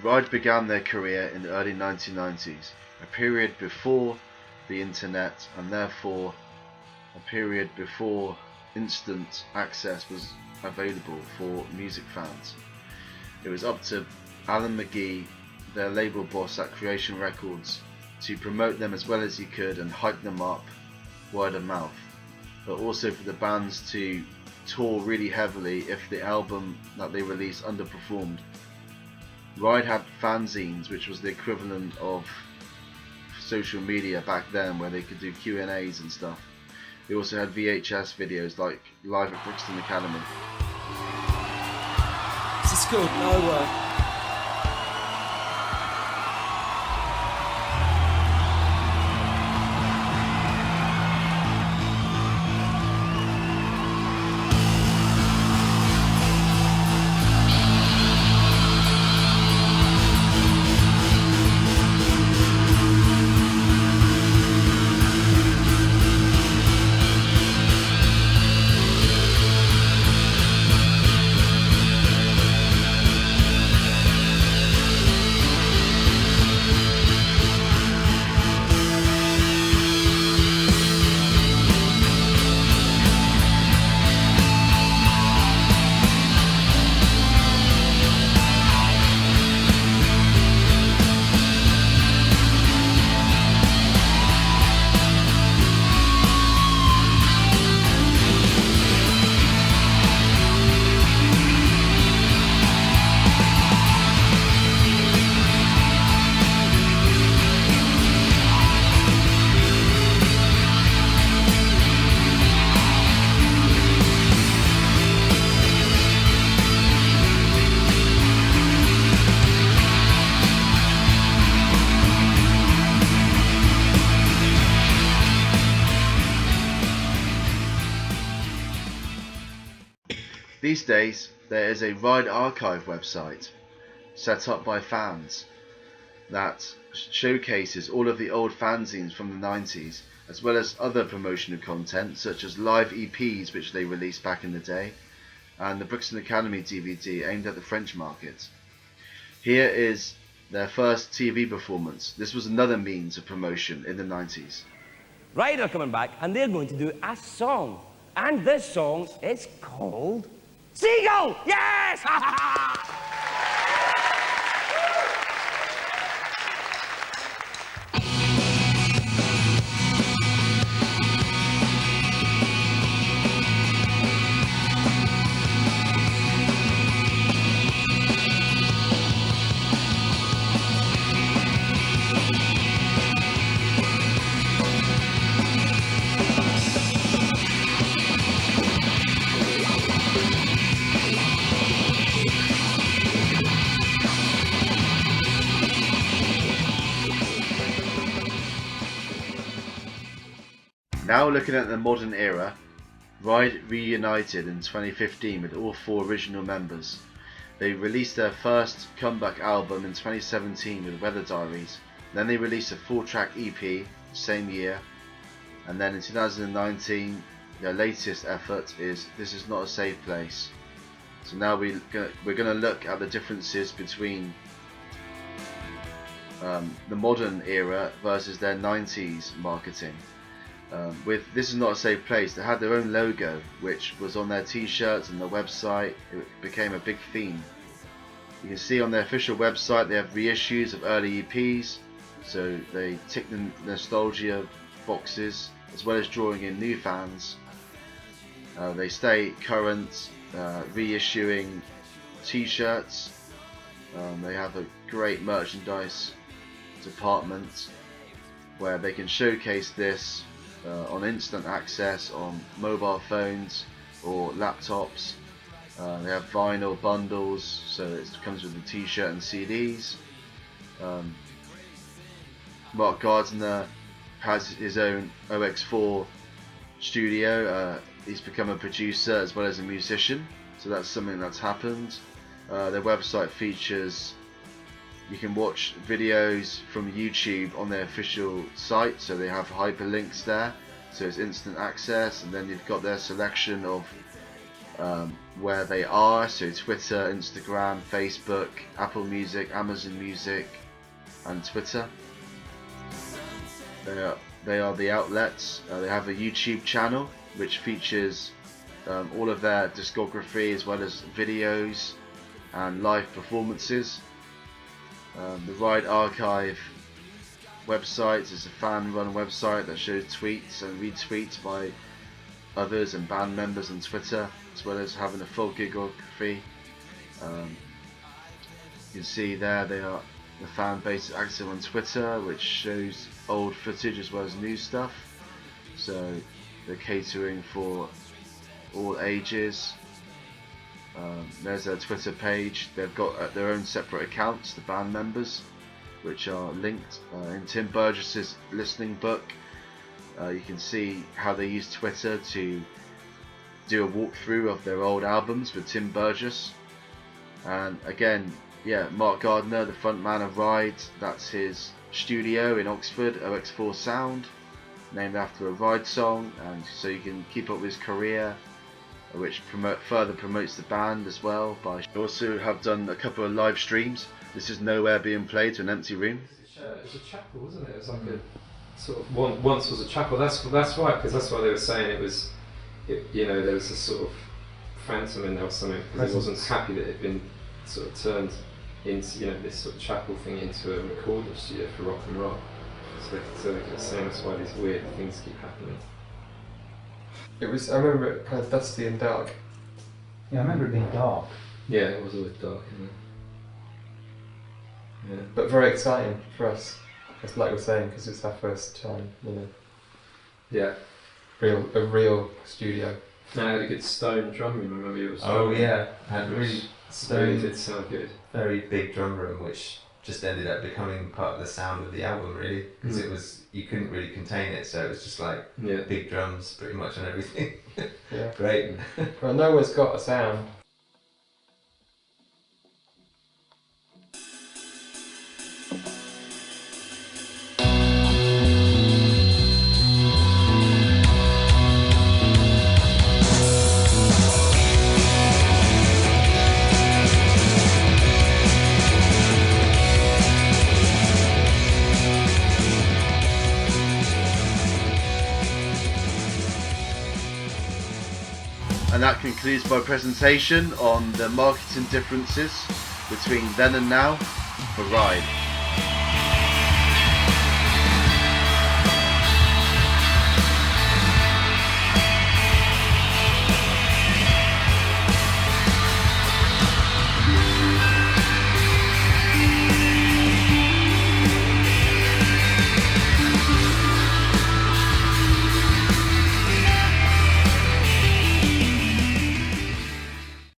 Ride began their career in the early 1990s, a period before the internet and therefore a period before instant access was available for music fans. It was up to Alan McGee, their label boss at Creation Records, to promote them as well as he could and hype them up word of mouth, but also for the bands to tour really heavily if the album that they released underperformed. Ride had fanzines, which was the equivalent of social media back then, where they could do Q&As and stuff. They also had VHS videos like Live at Brixton Academy. This is called Nowhere. These days, there is a Ride Archive website set up by fans that showcases all of the old fanzines from the 90s, as well as other promotional content such as live EPs which they released back in the day, and the Brixton Academy DVD aimed at the French market. Here is their first TV performance. This was another means of promotion in the 90s. Ride are coming back and they're going to do a song. And this song is called Seagull! Yes! Now looking at the modern era, Ride reunited in 2015 with all 4 original members. They released their first comeback album in 2017 with Weather Diaries, then they released a 4-track EP the same year, and then in 2019 their latest effort is This Is Not a Safe Place. So now we're going to look at the differences between the modern era versus their 90s marketing. With This Is Not a Safe Place, they had their own logo, which was on their t-shirts and their website. It became a big theme. You can see on their official website they have reissues of early EPs, so they tick the nostalgia boxes as well as drawing in new fans. They stay current, reissuing t-shirts. They have a great merchandise department where they can showcase this on instant access on mobile phones or laptops. They have vinyl bundles, so it comes with a t-shirt and CDs. Mark Gardner has his own OX4 studio. He's become a producer as well as a musician, so that's something that's happened. Their website features, you can watch videos from YouTube on their official site, so they have hyperlinks there, so it's instant access, and then you've got their selection of where they are, so Twitter, Instagram, Facebook, Apple Music, Amazon Music, and Twitter. They are the outlets. They have a YouTube channel which features all of their discography as well as videos and live performances. The Ride Archive website is a fan-run website that shows tweets and retweets by others and band members on Twitter, as well as having a full discography. You can see there they are the fan base is active on Twitter, which shows old footage as well as new stuff. So they're catering for all ages. There's their Twitter page. They've got their own separate accounts, the band members, which are linked in Tim Burgess's listening book. You can see how they use Twitter to do a walkthrough of their old albums with Tim Burgess. And again, yeah, Mark Gardner, the frontman of Ride, that's his studio in Oxford, OX4 Sound, named after a Ride song, and so you can keep up with his career, which further promotes the band as well. They also have done a couple of live streams. This is Nowhere being played to an empty room. It was a chapel, wasn't it? It was like a sort of once was a chapel. That's right, because that's why they were saying it was. There was a sort of phantom in there or something, because he wasn't happy that it had been sort of turned into this sort of chapel thing into a recording studio for rock and roll. So they kept saying that's why these weird things keep happening. I remember it kind of dusty and dark. Yeah, I remember it being dark. Yeah, it was always dark, isn't it? Yeah. But very exciting for us, it's like we're saying, because it's our first time, Yeah. a real studio. And I had a good stone drum room, remember you were Oh yeah, had really really stone, did sound good. very big drum room, which just ended up becoming part of the sound of the album, really, because it was, you couldn't really contain it, so it was just like Yeah. big drums pretty much on everything. Yeah. Great. Well, Nowhere's got a sound. And that concludes my presentation on the marketing differences between then and now for Ride.